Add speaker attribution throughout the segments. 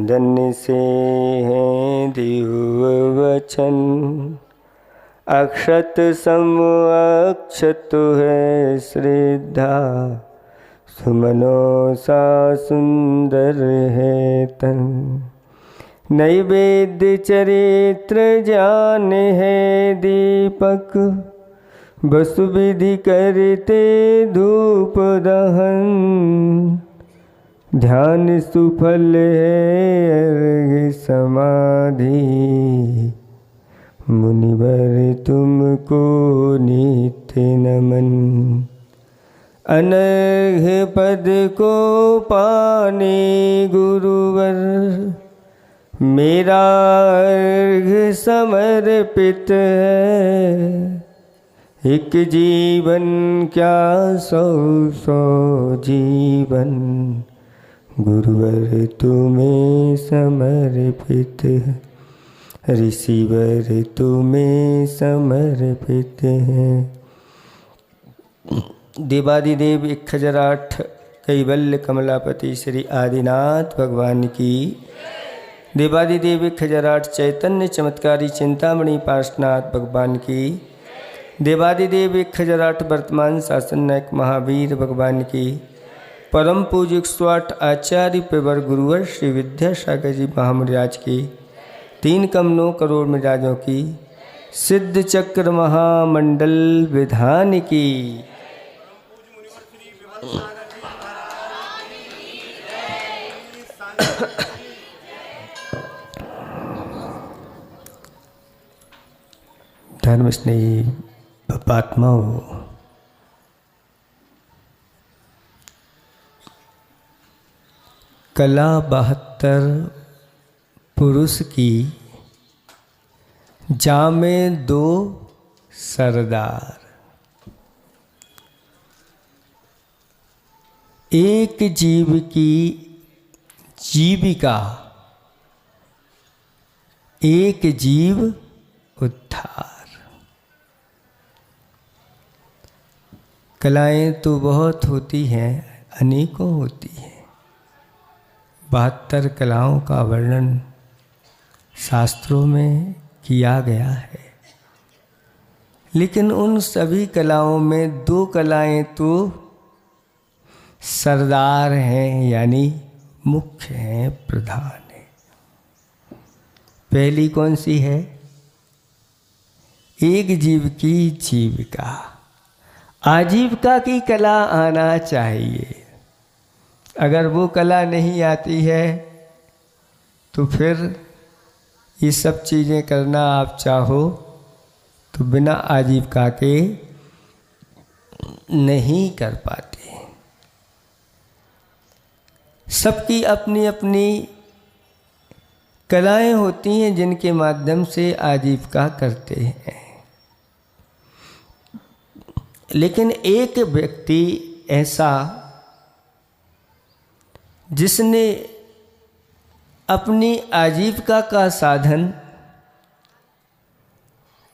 Speaker 1: धन्य से हैं दिव्य वचन, अक्षत सम अक्षत है श्रद्धा, सुमनो सा सुंदर है तन। नैवेद्य चरित्र जान है दीपक, वसु विधि करते धूप दहन। ध्यान सुफल है अर्घ समाधि, मुनिवर तुमको नित्य नमन। अनर्घ पद को पाने गुरुवर, मेरा अर्घ समर्पित है। एक जीवन क्या 100 जीवन, गुरुवर तुम्हें समर्पित है। ऋषिवर तुम्हें समर्पित है। देवादिदेव 1008 कैवल्य कमलापति श्री आदिनाथ भगवान की। देवादिदेव 1008 चैतन्य चमत्कारी चिंतामणि पार्श्वनाथ भगवान की। देवादिदेव 1008 वर्तमान शासन नायक महावीर भगवान की। परम पूज्य 108 आचार्य पेवर गुरुवर श्री विद्यासागर जी महामुराज की। 3 कम 9 करोड़ मिजाजों की सिद्ध चक्र महामंडल विधान की। धर्म स्नेही पात्माओं, कला 72 पुरुष की, जामे 2 सरदार। एक जीव की जीविका, एक जीव उद्धार। कलाएं तो बहुत होती हैं, अनेकों होती हैं। 72 कलाओं का वर्णन शास्त्रों में किया गया है, लेकिन उन सभी कलाओं में 2 कलाएं तो सरदार हैं, यानी मुख्य हैं, प्रधान है। पहली कौन सी है? एक जीव की जीविका। आजीविका की कला आना चाहिए। अगर वो कला नहीं आती है तो फिर ये सब चीज़ें करना आप चाहो तो बिना आजीविका के नहीं कर पाते। सबकी अपनी अपनी कलाएं होती हैं जिनके माध्यम से आजीविका करते हैं। लेकिन एक व्यक्ति ऐसा जिसने अपनी आजीविका का साधन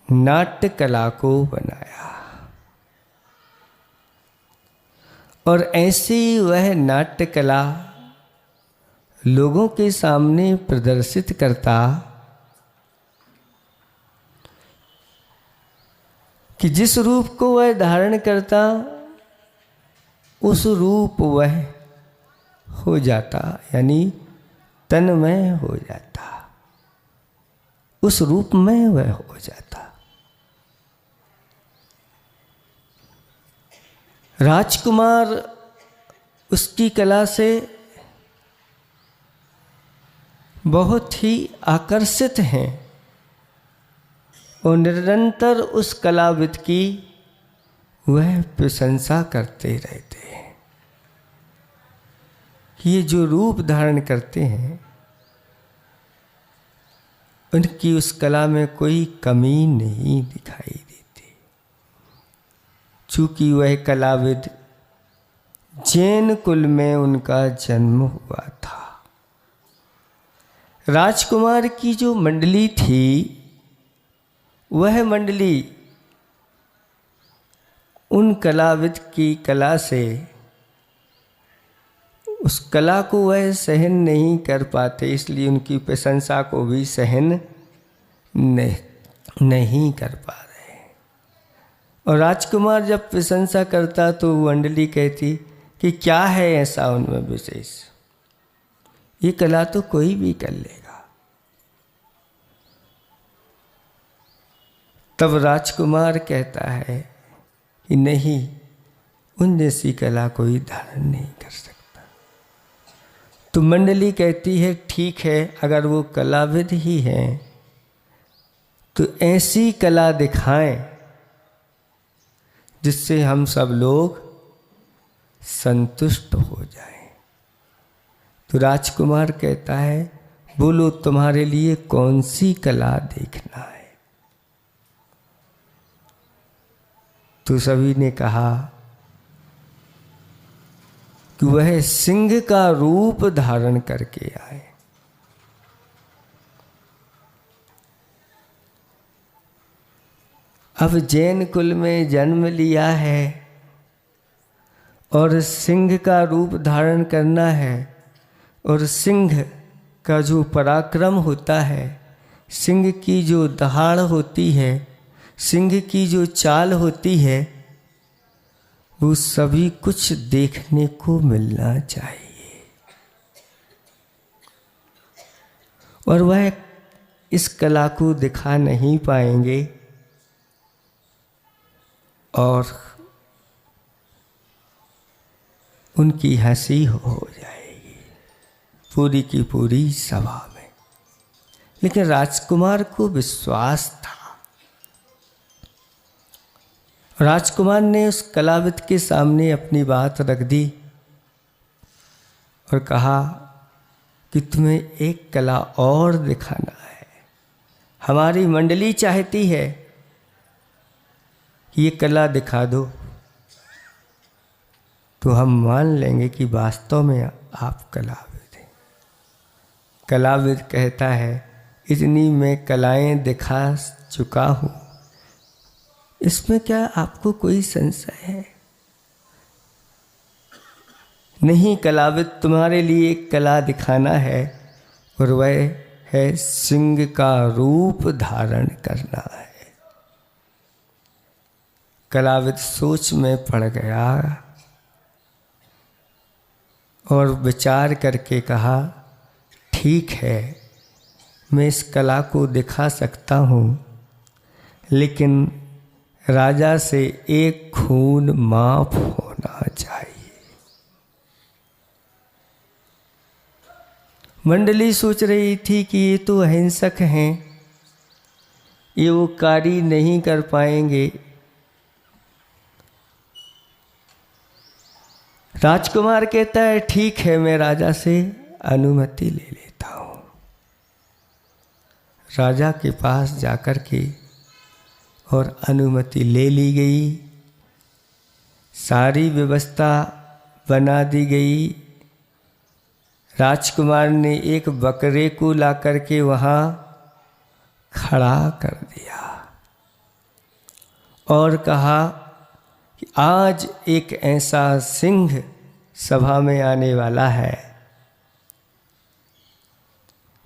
Speaker 1: नाट्य कला को बनाया, और ऐसी वह नाट्य कला लोगों के सामने प्रदर्शित करता कि जिस रूप को वह धारण करता उस रूप वह हो जाता, यानी तन्मय हो जाता, उस रूप में वह हो जाता। राजकुमार उसकी कला से बहुत ही आकर्षित हैं और निरंतर उस कलाविद की वह प्रशंसा करते रहते हैं। ये जो रूप धारण करते हैं उनकी उस कला में कोई कमी नहीं दिखाई देती। चूंकि वह कलाविद जैन कुल में उनका जन्म हुआ था। राजकुमार की जो मंडली थी वह मंडली उन कलाविद की कला से उस कला को वह सहन नहीं कर पाते, इसलिए उनकी प्रशंसा को भी सहन नहीं कर पा रहे। और राजकुमार जब प्रशंसा करता तो मंडली कहती कि क्या है ऐसा उनमें विशेष, ये कला तो कोई भी कर लेगा। तब राजकुमार कहता है कि नहीं, उन जैसी कला कोई धारण नहीं कर सकता। तो मंडली कहती है ठीक है, अगर वो कलाविद ही हैं तो ऐसी कला दिखाएं जिससे हम सब लोग संतुष्ट हो जाएं। तो राजकुमार कहता है बोलो तुम्हारे लिए कौन सी कला देखना है। तो सभी ने कहा कि वह सिंह का रूप धारण करके आए। अब जैन कुल में जन्म लिया है और सिंह का रूप धारण करना है, और सिंह का जो पराक्रम होता है, सिंह की जो दहाड़ होती है, सिंह की जो चाल होती है, वो सभी कुछ देखने को मिलना चाहिए। और वह इस कला को दिखा नहीं पाएंगे और उनकी हंसी हो जाएगी पूरी की पूरी सभा में। लेकिन राजकुमार को विश्वास था। राजकुमार ने उस कलाविद के सामने अपनी बात रख दी और कहा कि तुम्हें एक कला और दिखाना है। हमारी मंडली चाहती है कि ये कला दिखा दो, तो हम मान लेंगे कि वास्तव में आप कलाविद हैं। कलाविद कहता है इतनी मैं कलाएं दिखा चुका हूँ, इसमें क्या आपको कोई संशय है? नहीं, कलाविद तुम्हारे लिए एक कला दिखाना है और वह है सिंह का रूप धारण करना है। कलाविद सोच में पड़ गया और विचार करके कहा ठीक है, मैं इस कला को दिखा सकता हूँ, लेकिन राजा से एक खून माफ होना चाहिए। मंडली सोच रही थी कि ये तो अहिंसक हैं, ये वो कार्य नहीं कर पाएंगे। राजकुमार कहता है ठीक है, मैं राजा से अनुमति ले लेता हूँ। राजा के पास जाकर के और अनुमति ले ली गई, सारी व्यवस्था बना दी गई। राजकुमार ने एक बकरे को लाकर के वहाँ खड़ा कर दिया और कहा कि आज एक ऐसा सिंह सभा में आने वाला है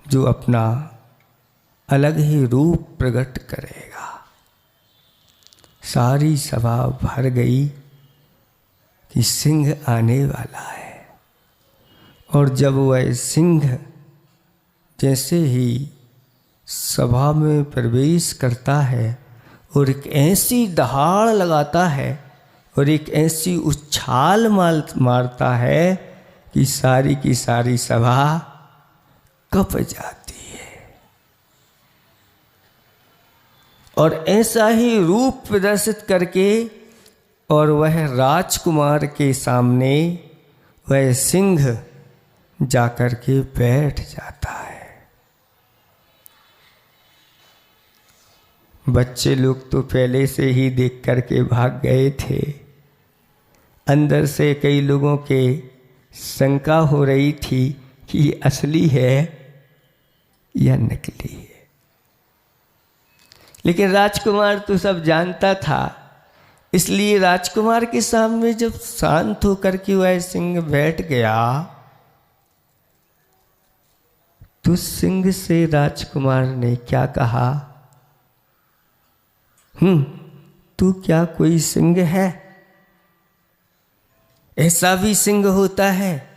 Speaker 1: जो अपना अलग ही रूप प्रकट करेगा। सारी सभा भर गई कि सिंह आने वाला है। और जब वह सिंह जैसे ही सभा में प्रवेश करता है और एक ऐसी दहाड़ लगाता है और एक ऐसी उछाल मारता है कि सारी की सारी सभा कँप जाती है। और ऐसा ही रूप प्रदर्शित करके और वह राजकुमार के सामने वह सिंह जाकर के बैठ जाता है। बच्चे लोग तो पहले से ही देख करके भाग गए थे। अंदर से कई लोगों के शंका हो रही थी कि ये असली है या नकली है। लेकिन राजकुमार तो सब जानता था, इसलिए राजकुमार के सामने जब शांत होकर के वह सिंह बैठ गया तो सिंह से राजकुमार ने क्या कहा, तू क्या कोई सिंह है? ऐसा भी सिंह होता है?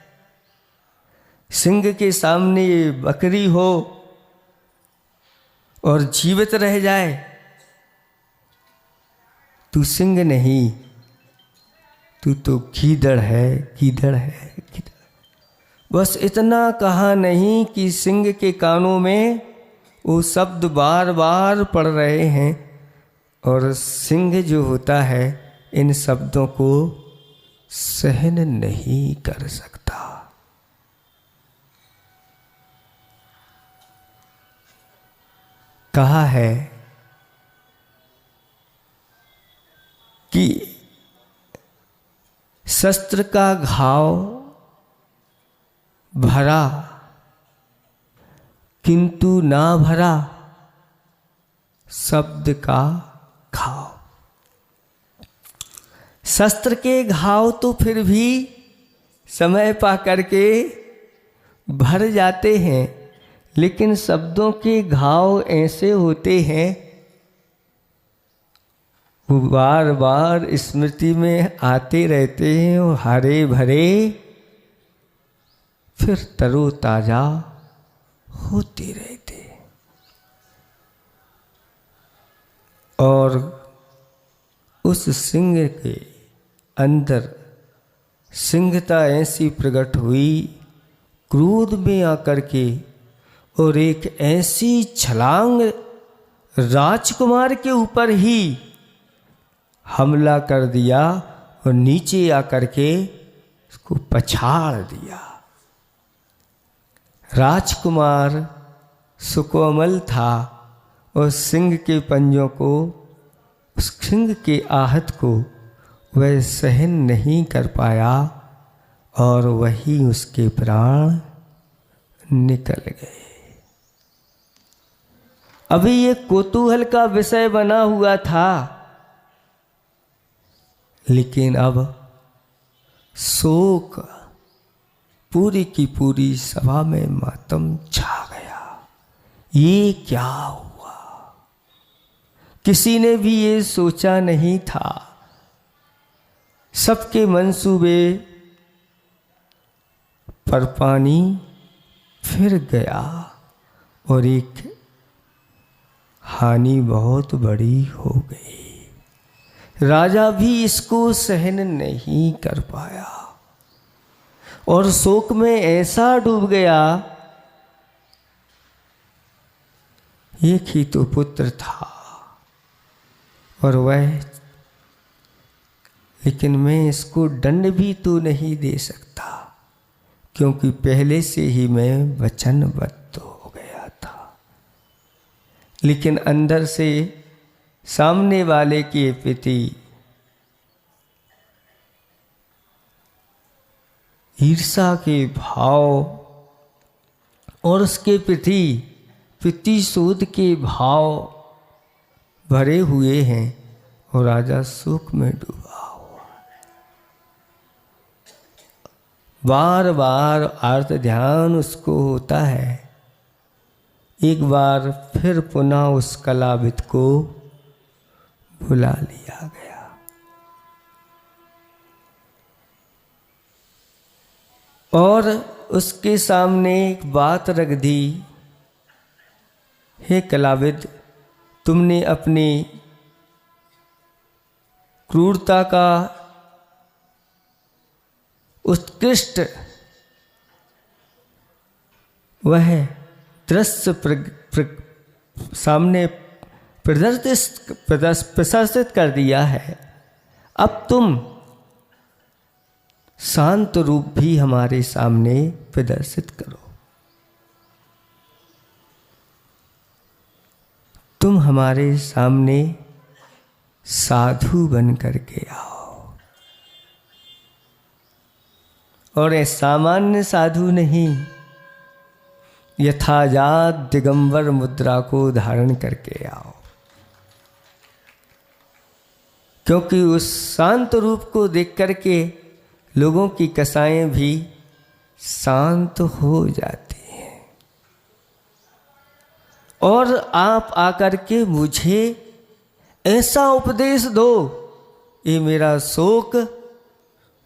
Speaker 1: सिंह के सामने बकरी हो और जीवित रह जाए, तू सिंह नहीं, तू तो गीदड़ है, गीदड़ है, गीदड़। बस इतना कहा नहीं कि सिंह के कानों में वो शब्द बार बार पड़ रहे हैं, और सिंह जो होता है इन शब्दों को सहन नहीं कर सकता। कहा है कि शस्त्र का घाव भरा किंतु ना भरा शब्द का घाव। शस्त्र के घाव तो फिर भी समय पा करके भर जाते हैं, लेकिन शब्दों के घाव ऐसे होते हैं वो बार बार स्मृति में आते रहते हैं और हरे भरे फिर तरोताजा होते रहते। और उस सिंह के अंदर सिंहता ऐसी प्रकट हुई क्रोध में आकर के, और एक ऐसी छलांग राजकुमार के ऊपर ही हमला कर दिया और नीचे आकर के उसको पछाड़ दिया। राजकुमार सुकोमल था और सिंह के पंजों को, उस सिंह के आहत को वह सहन नहीं कर पाया और वही उसके प्राण निकल गए। अभी ये कौतूहल का विषय बना हुआ था, लेकिन अब शोक पूरी की पूरी सभा में मातम छा गया। ये क्या हुआ? किसी ने भी ये सोचा नहीं था। सबके मंसूबे पर पानी फिर गया और एक हानि बहुत बड़ी हो गई। राजा भी इसको सहन नहीं कर पाया और शोक में ऐसा डूब गया। एक ही तो पुत्र था और वह, लेकिन मैं इसको दंड भी तो नहीं दे सकता, क्योंकि पहले से ही मैं वचनबद्ध हो गया था। लेकिन अंदर से सामने वाले के प्रति ईर्ष्या के भाव और उसके प्रति प्रतिशोध के भाव भरे हुए हैं और राजा शोक में डूबा हुआ। बार बार आर्त ध्यान उसको होता है। एक बार फिर पुनः उस कलाविद को बुला लिया गया और उसके सामने एक बात रख दी, हे कलाविद, तुमने अपनी क्रूरता का उत्कृष्ट वह दृश्य सामने प्रदर्शित कर दिया है। अब तुम शांत रूप भी हमारे सामने प्रदर्शित करो। तुम हमारे सामने साधु बन करके आओ, और ये सामान्य साधु नहीं, यथाजात दिगंबर मुद्रा को धारण करके आओ, क्योंकि उस शांत रूप को देख करके लोगों की कसाएं भी शांत हो जाती हैं। और आप आकर के मुझे ऐसा उपदेश दो, ये मेरा शोक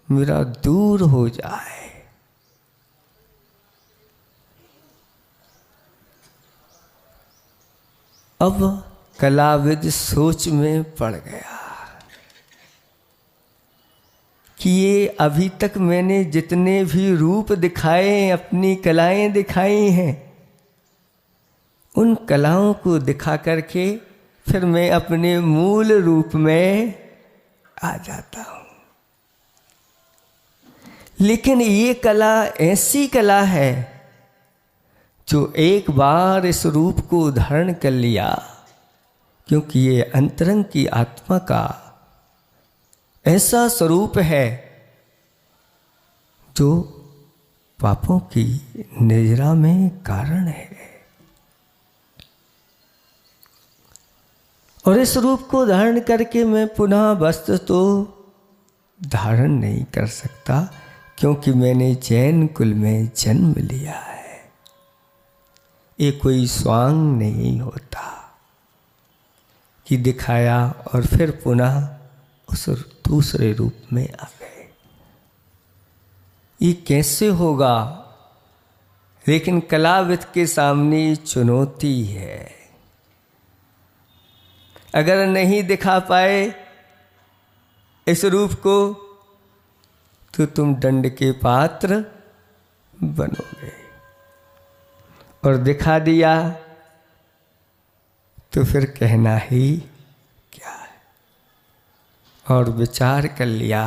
Speaker 1: मेरा दूर हो जाए। अब कलाविद सोच में पड़ गया कि ये अभी तक मैंने जितने भी रूप दिखाए, अपनी कलाएं दिखाई हैं, उन कलाओं को दिखा करके फिर मैं अपने मूल रूप में आ जाता हूं। लेकिन ये कला ऐसी कला है जो एक बार इस रूप को धारण कर लिया, क्योंकि ये अंतरंग की आत्मा का ऐसा स्वरूप है जो पापों की निजरा में कारण है। और इस रूप को धारण करके मैं पुनः वस्त्र तो धारण नहीं कर सकता, क्योंकि मैंने जैन कुल में जन्म लिया है। ये कोई स्वांग नहीं होता कि दिखाया और फिर पुनः उस दूसरे रूप में आ गए। ये कैसे होगा? लेकिन कलाविद के सामने चुनौती है। अगर नहीं दिखा पाए इस रूप को तो तुम दंड के पात्र बनोगे, और दिखा दिया तो फिर कहना ही क्या है। और विचार कर लिया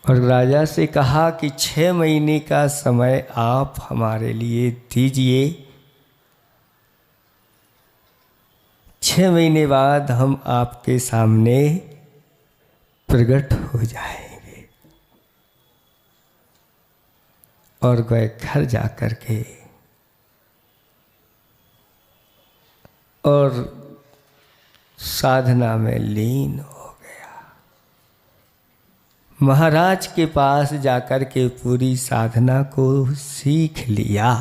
Speaker 1: और राजा से कहा कि 6 महीने का समय आप हमारे लिए दीजिए, 6 महीने बाद हम आपके सामने प्रकट हो जाएंगे। और गए घर जाकर के और साधना में लीन हो गया। महाराज के पास जाकर के पूरी साधना को सीख लिया।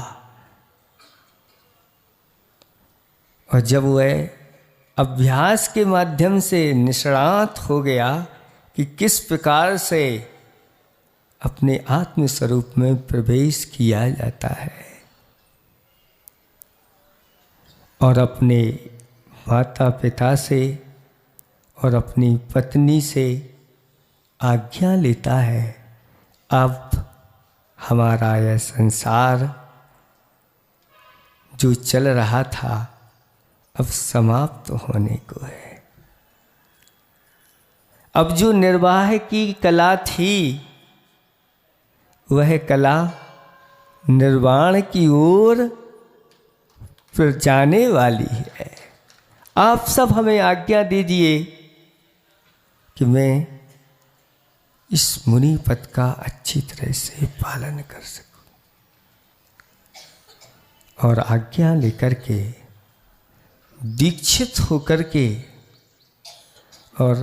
Speaker 1: और जब वह अभ्यास के माध्यम से निष्णात हो गया कि किस प्रकार से अपने आत्म स्वरूप में प्रवेश किया जाता है, और अपने माता पिता से और अपनी पत्नी से आज्ञा लेता है, अब हमारा यह संसार जो चल रहा था अब समाप्त होने को है। अब जो निर्वाह की कला थी वह कला निर्वाण की ओर जाने वाली है। आप सब हमें आज्ञा दीजिए कि मैं इस मुनि पद का अच्छी तरह से पालन कर सकूं। और आज्ञा लेकर के दीक्षित होकर के और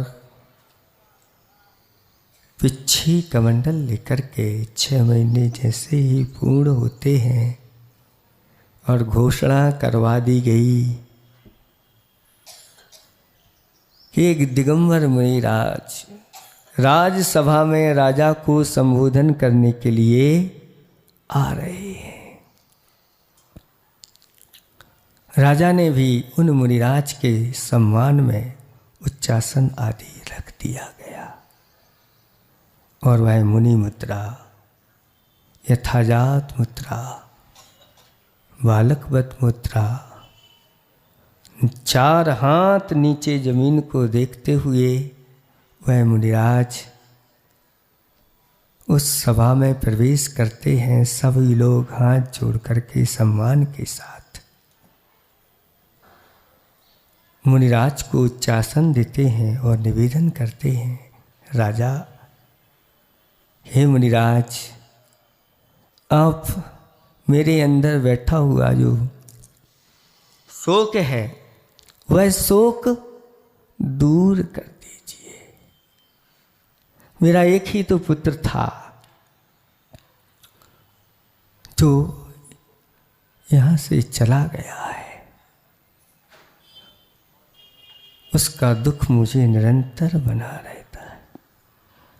Speaker 1: पिच्छी कमंडल लेकर के 6 महीने जैसे ही पूर्ण होते हैं और घोषणा करवा दी गई कि एक दिगंबर मुनि राजसभा में राजा को संबोधन करने के लिए आ रहे हैं। राजा ने भी उन मुनिराज के सम्मान में उच्चासन आदि रख दिया गया। और वह मुनि मुद्रा, यथाजात मुद्रा, बालकवत मुद्रा, 4 हाथ नीचे जमीन को देखते हुए वह मुनिराज उस सभा में प्रवेश करते हैं। सभी लोग हाथ जोड़ करके सम्मान के साथ मुनिराज को उच्चासन देते हैं और निवेदन करते हैं, राजा, हे मुनिराज, आप मेरे अंदर बैठा हुआ जो शोक है वह शोक दूर कर दीजिए। मेरा एक ही तो पुत्र था जो यहाँ से चला गया है, उसका दुख मुझे निरंतर बना रहता है।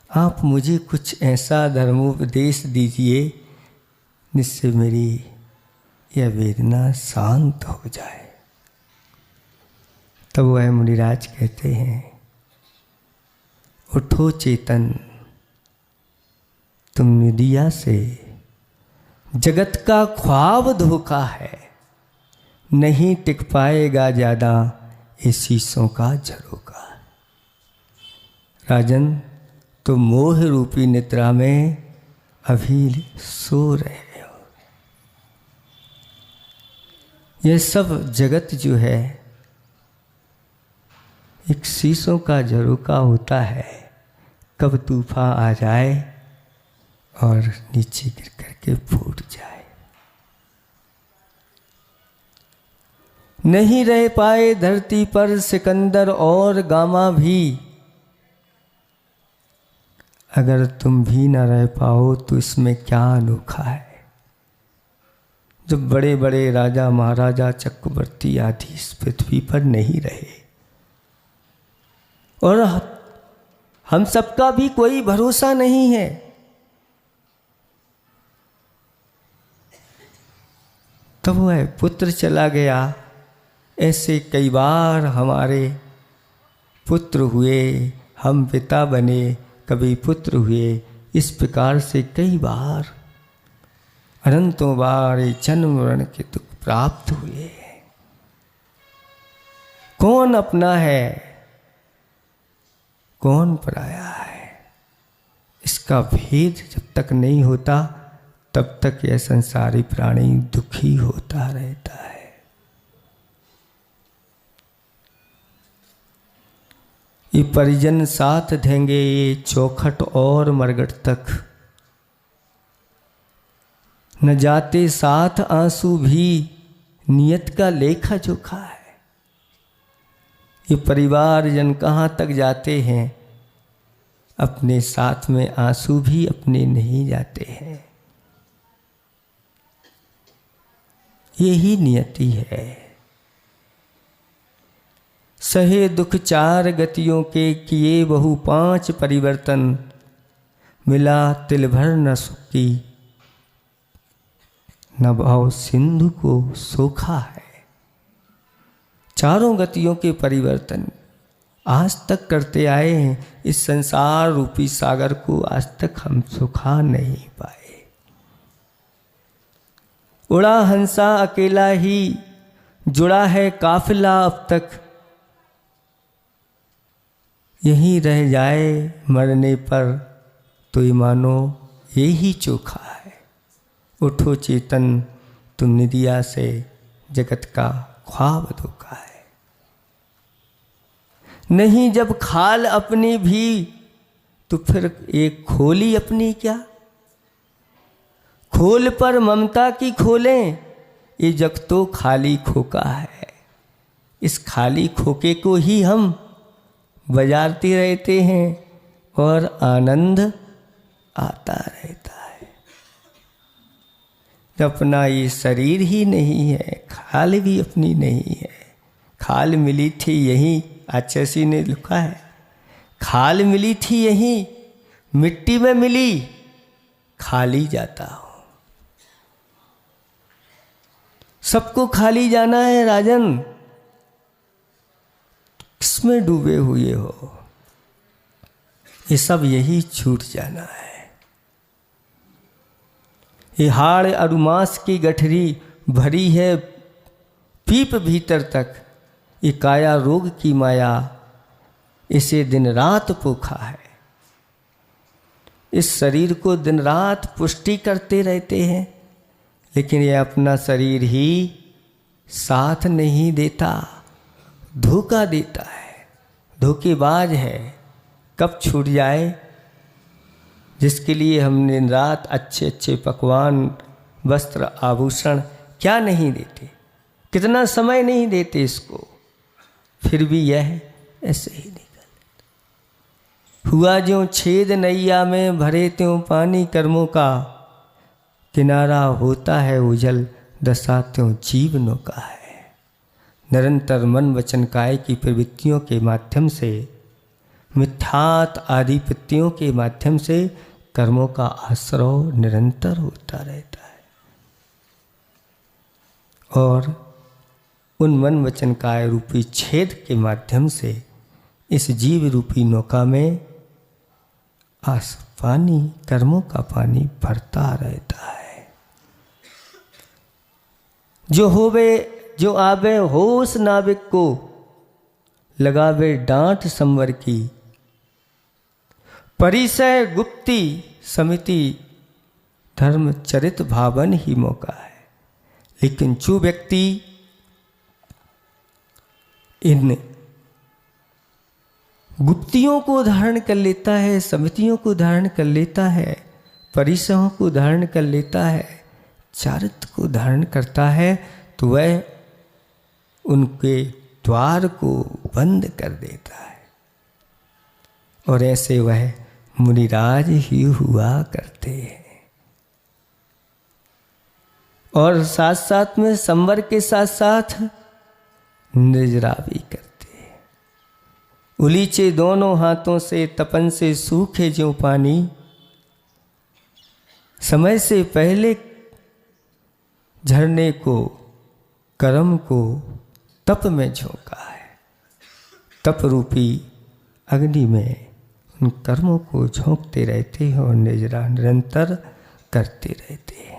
Speaker 1: आप मुझे कुछ ऐसा धर्मोपदेश दीजिए जिससे मेरी यह वेदना शांत हो जाए। तब वह मुनिराज कहते हैं, उठो चेतन, तुमने दिया से जगत का ख्वाब धोखा है, नहीं टिक पाएगा ज्यादा ये शीशों का झरोका। राजन, तुम मोह रूपी निद्रा में अभी सो रहे हो। यह सब जगत जो है एक शीशों का झरोका होता है, कब तूफान आ जाए और नीचे गिर करके फूट जाए। नहीं रह पाए धरती पर सिकंदर और गामा भी, अगर तुम भी न रह पाओ तो इसमें क्या अनोखा है। जब बड़े बड़े राजा महाराजा चक्रवर्ती आदि इस पृथ्वी पर नहीं रहे और हम सबका भी कोई भरोसा नहीं है, तब वह पुत्र चला गया। ऐसे कई बार हमारे पुत्र हुए, हम पिता बने, कभी पुत्र हुए। इस प्रकार से कई बार अनंतों बार जन्म मरण के दुख प्राप्त हुए। कौन अपना है, कौन पराया है, इसका भेद जब तक नहीं होता तब तक यह संसारी प्राणी दुखी होता रहता है। ये परिजन साथ देंगे ये चौखट और मरगट तक, न जाते साथ आंसू भी नियत का लेखा जोखा है। ये परिवार जन कहाँ तक जाते हैं, अपने साथ में आंसू भी अपने नहीं जाते हैं। यही नियति है। सहे दुख चार गतियों के, किए बहु पांच परिवर्तन, मिला तिल भर न सुखी, न भाव सिंधु को सोखा है। चारों गतियों के परिवर्तन आज तक करते आए हैं। इस संसार रूपी सागर को आज तक हम सुखा नहीं पाए। उड़ा हंसा अकेला ही, जुड़ा है काफिला अब तक, यहीं रह जाए मरने पर तो ये मानो यही चोखा है। उठो चेतन, तुमने दिया से जगत का ख्वाब धोखा है। नहीं जब खाल अपनी भी तो फिर एक खोली अपनी क्या। खोल पर ममता की खोलें, ये जग तो खाली खोका है। इस खाली खोके को ही हम बजाते रहते हैं और आनंद आता रहता है। जब अपना ये शरीर ही नहीं है, खाल भी अपनी नहीं है। खाल मिली थी यहीं, आचार्य ने लिखा है, खाल मिली थी यहीं, मिट्टी में मिली, खाली जाता हूं। सबको खाली जाना है राजन, किसमें डूबे हुए हो, ये सब यही छूट जाना है। ये हाड़ अरुमास की गठरी भरी है पीप भीतर तक, ये काया रोग की माया इसे दिन रात पोखा है। इस शरीर को दिन रात पुष्टि करते रहते हैं, लेकिन ये अपना शरीर ही साथ नहीं देता, धोखा देता है, धोखेबाज है। कब छूट जाए, जिसके लिए हम दिन रात अच्छे अच्छे पकवान, वस्त्र, आभूषण क्या नहीं देते, कितना समय नहीं देते इसको, फिर भी यह ऐसे ही निकल। हुआ ज्यों छेद नैया में, भरे त्यों पानी कर्मों का, किनारा होता है उजल दशा त्यों जीव नौका है। निरंतर मन वचन काय की प्रवृत्तियों के माध्यम से, मिथ्यात आदि वृत्तियों के माध्यम से कर्मों का आश्रय निरंतर होता रहता है। और उन मन वचन काय रूपी छेद के माध्यम से इस जीव रूपी नौका में पानी, कर्मों का पानी भरता रहता है। जो होवे जो आवे होश नाविक को, लगावे डांट संवर की। परिसय गुप्ती समिति, धर्म चरित भावन ही मौका है। लेकिन जो व्यक्ति इन गुप्तियों को धारण कर लेता है, समितियों को धारण कर लेता है, परिसयों को धारण कर लेता है, चारित्र को धारण करता है, तो वह उनके द्वार को बंद कर देता है। और ऐसे वह मुनिराज ही हुआ करते हैं। और साथ साथ में संवर के साथ साथ निर्जरा भी करते हैं। उलीचे दोनों हाथों से तपन से सूखे ज्यों पानी, समय से पहले झरने को कर्म को तप में झोंका है। तप रूपी अग्नि में उन कर्मों को झोंकते रहते हैं और निजरा निरंतर करते रहते हैं।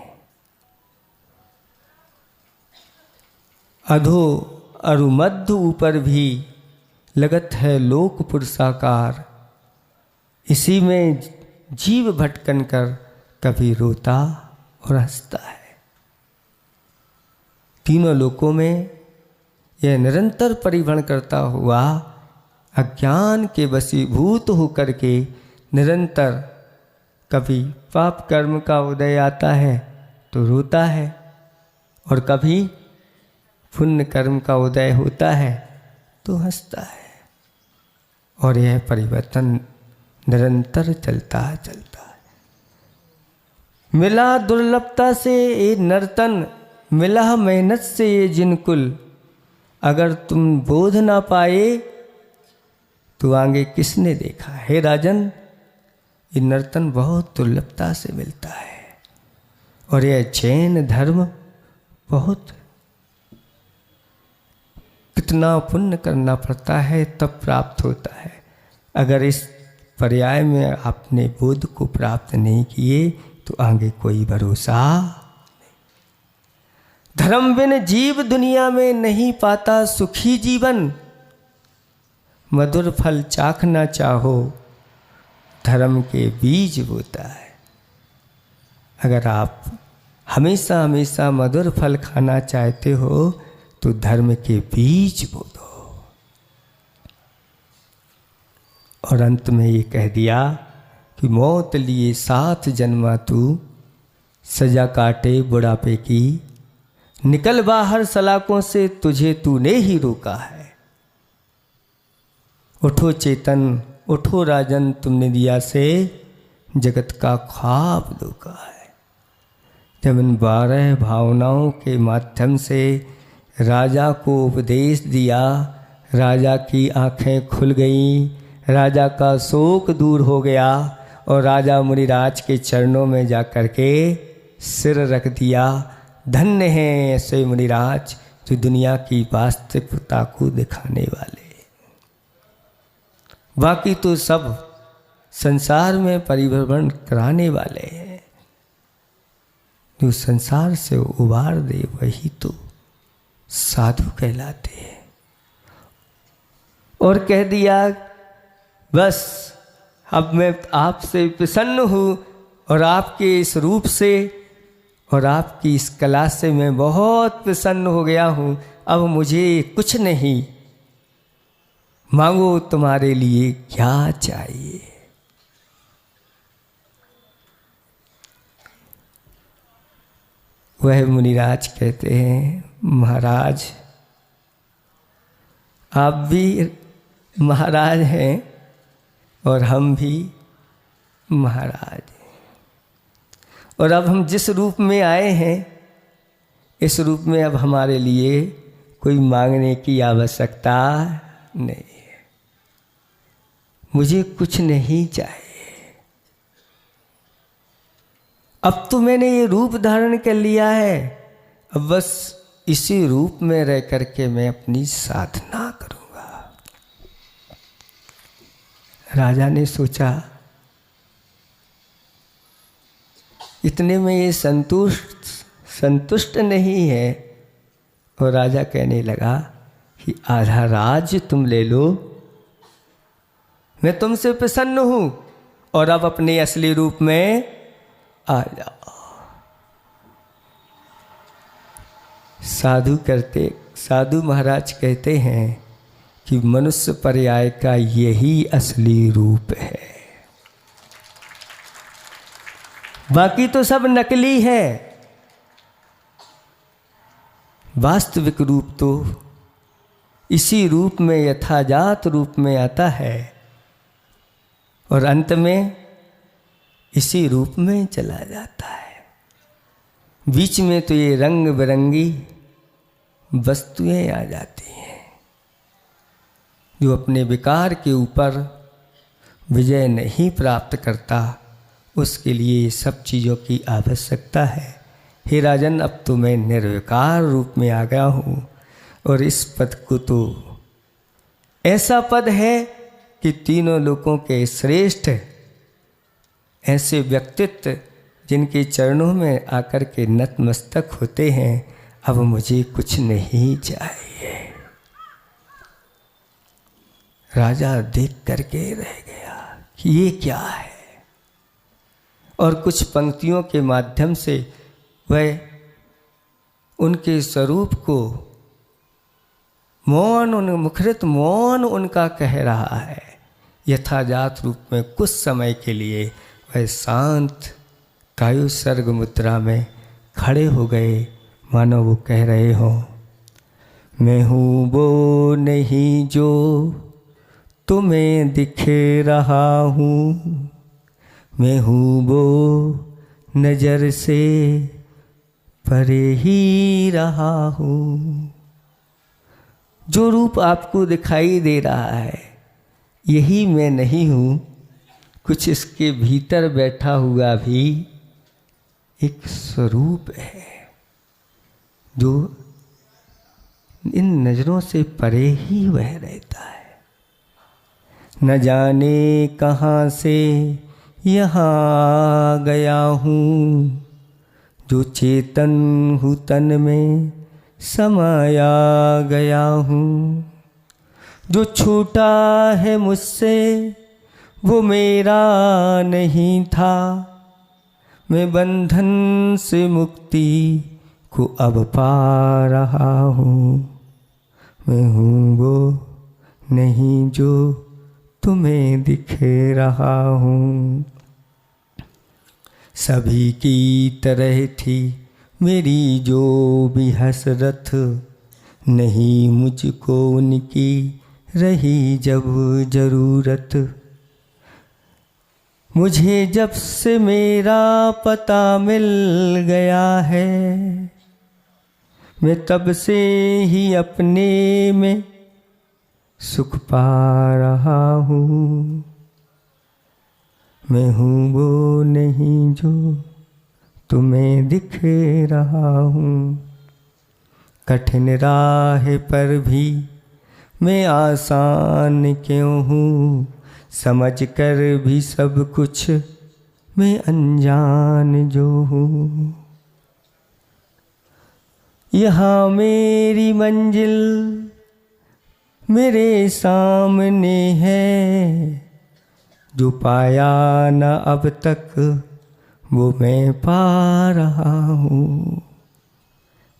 Speaker 1: अधो अरुमध्य ऊपर भी लगत है लोक पुरुषाकार, इसी में जीव भटकन कर कभी रोता और हंसता है। तीनों लोकों में यह निरंतर परिभ्रमण करता हुआ अज्ञान के वशीभूत होकर के निरंतर कभी पाप कर्म का उदय आता है तो रोता है, और कभी पुण्य कर्म का उदय होता है तो हंसता है। और यह परिवर्तन निरंतर चलता है। मिला दुर्लभता से ये नर्तन, मिला मेहनत से ये जिनकुल, अगर तुम बोध ना पाए तो आगे किसने देखा। हे राजन, ये नर्तन बहुत दुर्लभता से मिलता है, और यह जैन धर्म बहुत कितना पुण्य करना पड़ता है तब प्राप्त होता है। अगर इस पर्याय में आपने बोध को प्राप्त नहीं किए तो आगे कोई भरोसा नहीं। धर्म बिन जीव दुनिया में नहीं पाता सुखी जीवन, मधुर फल चाखना चाहो धर्म के बीज बोता है। अगर आप हमेशा हमेशा मधुर फल खाना चाहते हो तो धर्म के बीज बो दो। और अंत में ये कह दिया कि मौत लिए 7 जन्मा तू, सजा काटे बुढ़ापे की, निकल बाहर सलाखों से तुझे तूने ही रोका है। उठो चेतन उठो राजन, तुमने दिया से जगत का ख्वाब धोखा है। जब इन 12 भावनाओं के माध्यम से राजा को उपदेश दिया, राजा की आंखें खुल गईं, राजा का शोक दूर हो गया, और राजा मुनिराज के चरणों में जाकर के सिर रख दिया। धन्य हैं ऐसे मुनिराज जो दुनिया की वास्तविकता को दिखाने वाले। बाकी तो सब संसार में परिभ्रमण कराने वाले हैं। जो संसार से उबार दे वही तो साधु कहलाते हैं। और कह दिया बस अब मैं आपसे प्रसन्न हूँ, और आपके इस रूप से और आपकी इस कला से मैं बहुत प्रसन्न हो गया हूँ। अब मुझे कुछ नहीं, मांगो तुम्हारे लिए क्या चाहिए। वह मुनिराज कहते हैं, महाराज आप भी महाराज हैं और हम भी महाराज हैं, और अब हम जिस रूप में आए हैं इस रूप में अब हमारे लिए कोई मांगने की आवश्यकता नहीं है। मुझे कुछ नहीं चाहिए। अब तो मैंने ये रूप धारण कर लिया है, अब बस इसी रूप में रह करके मैं अपनी साधना करूंगा। राजा ने सोचा इतने में ये संतुष्ट नहीं है, और राजा कहने लगा कि आधा राज्य तुम ले लो, मैं तुमसे प्रसन्न हूं, और अब अपने असली रूप में आ जाओ। साधु महाराज कहते हैं कि मनुष्य पर्याय का यही असली रूप है, बाकी तो सब नकली है। वास्तविक रूप तो इसी रूप में यथाजात रूप में आता है, और अंत में इसी रूप में चला जाता है। बीच में तो ये रंग बिरंगी वस्तुएं आ जाती हैं। जो अपने विकार के ऊपर विजय नहीं प्राप्त करता, उसके लिए सब चीज़ों की आवश्यकता है। हे राजन, अब तो मैं निर्विकार रूप में आ गया हूँ, और इस पद को तो ऐसा पद है कि तीनों लोगों के श्रेष्ठ ऐसे व्यक्तित्व जिनके चरणों में आकर के नतमस्तक होते हैं। अब मुझे कुछ नहीं चाहिए। राजा देख करके रह गया कि ये क्या है, और कुछ पंक्तियों के माध्यम से वह उनके स्वरूप को मुखरित मौन उनका कह रहा है। यथाजात रूप में कुछ समय के लिए वह शांत कायु सर्ग मुद्रा में खड़े हो गए, मानो वो कह रहे हो, मैं हूँ वो नहीं जो तुम्हें दिखे रहा हूँ, मैं हूँ वो नजर से परे ही रहा हूँ। जो रूप आपको दिखाई दे रहा है यही मैं नहीं हूँ, कुछ इसके भीतर बैठा हुआ भी एक स्वरूप है जो इन नजरों से परे ही वह रहता है। न जाने कहाँ से यहाँ आ गया हूँ, जो चेतन हूँ तन में समाया गया हूँ। जो छूटा है मुझसे वो मेरा नहीं था, मैं बंधन से मुक्ति को अब पा रहा हूँ। मैं हूँ वो नहीं जो तुम्हें दिखे रहा हूँ। सभी की तरह थी मेरी जो भी हसरत, नहीं मुझको उनकी रही जब जरूरत। मुझे जब से मेरा पता मिल गया है, मैं तब से ही अपने में सुख पा रहा हूँ। मैं हूँ वो नहीं जो तुम्हें दिखे रहा हूँ। कठिन राह पर भी मैं आसान क्यों हूँ, समझ कर भी सब कुछ मैं अनजान जो हूँ। यहाँ मेरी मंजिल मेरे सामने है, जो पाया न अब तक वो मैं पा रहा हूँ।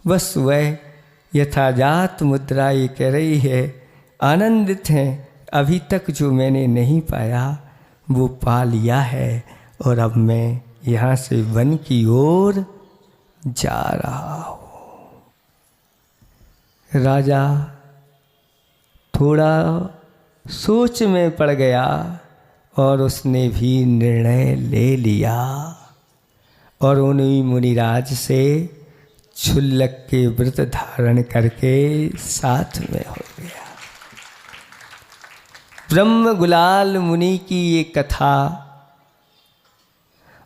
Speaker 1: बस वह यथाजात मुद्रा ये कह रही है, आनंदित हैं, अभी तक जो मैंने नहीं पाया वो पा लिया है, और अब मैं यहाँ से वन की ओर जा रहा हूँ। राजा थोड़ा सोच में पड़ गया और उसने भी निर्णय ले लिया, और उन्हीं मुनिराज से क्षुल्लक के व्रत धारण करके साथ में हो गया। ब्रह्म गुलाल मुनि की ये कथा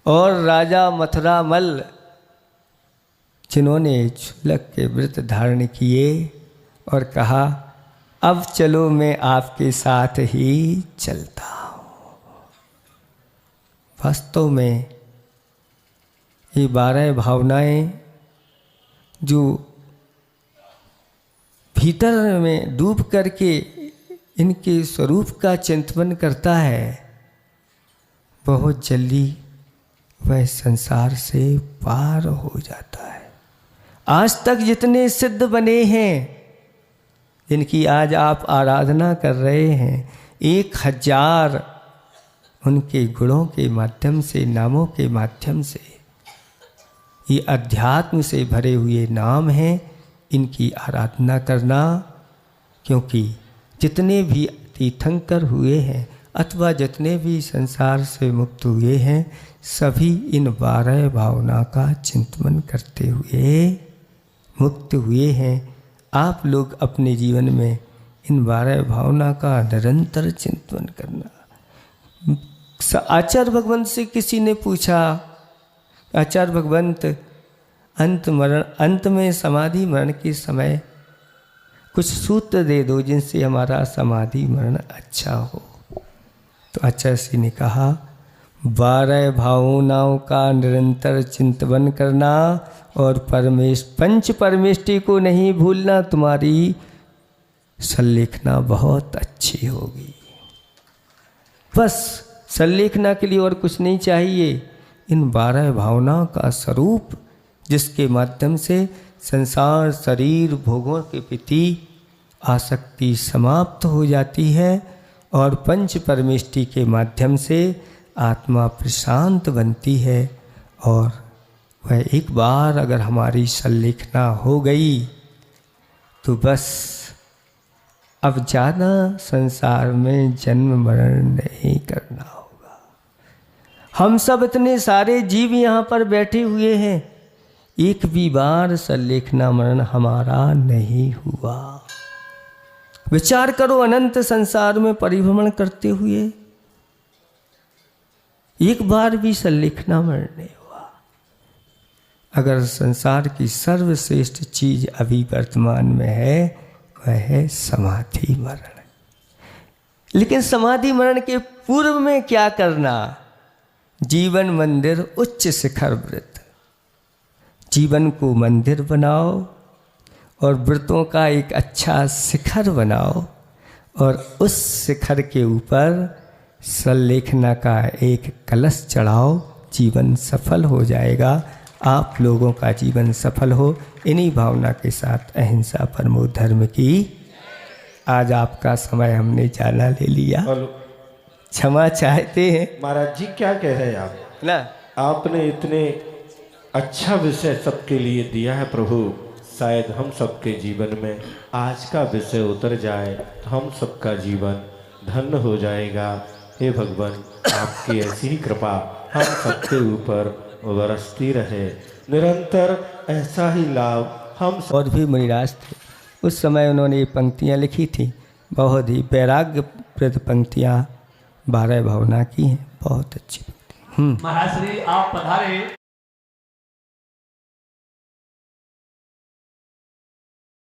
Speaker 1: और राजा मथुरा मल जिन्होंने क्षुल्लक के व्रत धारण किए और कहा अब चलो मैं आपके साथ ही चलता हूँ। वास्तव में ये 12 भावनाएं जो भीतर में डूब करके इनके स्वरूप का चिंतन करता है, बहुत जल्दी वह संसार से पार हो जाता है। आज तक जितने सिद्ध बने हैं, जिनकी आज आप आराधना कर रहे हैं, 1000 उनके गुणों के माध्यम से, नामों के माध्यम से, ये अध्यात्म से भरे हुए नाम हैं। इनकी आराधना करना, क्योंकि जितने भी तीर्थंकर हुए हैं अथवा जितने भी संसार से मुक्त हुए हैं, सभी इन 12 भावना का चिंतन करते हुए मुक्त हुए हैं। आप लोग अपने जीवन में इन 12 भावना का निरंतर चिंतन करना। आचार्य भगवंत से किसी ने पूछा, आचार्य भगवंत अंत में समाधि मरण के समय कुछ सूत्र दे दो जिनसे हमारा समाधि मरण अच्छा हो। तो आचार्य जी ने कहा 12 भावनाओं का निरंतर चिंतन करना और पंच परमेष्टि को नहीं भूलना, तुम्हारी संलेखना बहुत अच्छी होगी। बस संलेखना के लिए और कुछ नहीं चाहिए। इन 12 भावनाओं का स्वरूप जिसके माध्यम से संसार शरीर भोगों के प्रति आसक्ति समाप्त हो जाती है और पंच परमेष्टि के माध्यम से आत्मा प्रशांत बनती है। और वह एक बार अगर हमारी संलेखना हो गई तो बस अब ज़्यादा संसार में जन्म मरण नहीं करना होगा। हम सब इतने सारे जीव यहाँ पर बैठे हुए हैं, एक भी बार संलेखना मरण हमारा नहीं हुआ। विचार करो, अनंत संसार में परिभ्रमण करते हुए एक बार भी संलेखना मरण नहीं हुआ। अगर संसार की सर्वश्रेष्ठ चीज अभी वर्तमान में है वह है समाधि मरण। लेकिन समाधि मरण के पूर्व में क्या करना? जीवन मंदिर उच्च शिखर व्रत। जीवन को मंदिर बनाओ और व्रतों का एक अच्छा शिखर बनाओ और उस शिखर के ऊपर संलेखना का एक कलश चढ़ाओ। जीवन सफल हो जाएगा। आप लोगों का जीवन सफल हो। इन्हीं भावना के साथ अहिंसा परमो धर्म की आज आपका समय हमने ज़्यादा ले लिया, क्षमा चाहते हैं।
Speaker 2: महाराज जी क्या कह रहे हैं आप
Speaker 1: ना,
Speaker 2: आपने इतने अच्छा विषय सबके लिए दिया है प्रभु। शायद हम सबके जीवन में आज का विषय उतर जाए तो हम सबका जीवन धन्य हो जाएगा। हे भगवान, आपकी ऐसी ही कृपा हम सबके ऊपर बरसती रहे, निरंतर ऐसा ही लाभ हम सब।
Speaker 1: और भी मुनिराज थे उस समय, उन्होंने ये पंक्तियाँ लिखी थी, बहुत ही वैराग्यप्रद पंक्तियाँ 12 भावना की हैं, बहुत अच्छी पंक्ति।
Speaker 3: महाराज श्री आप पधारे।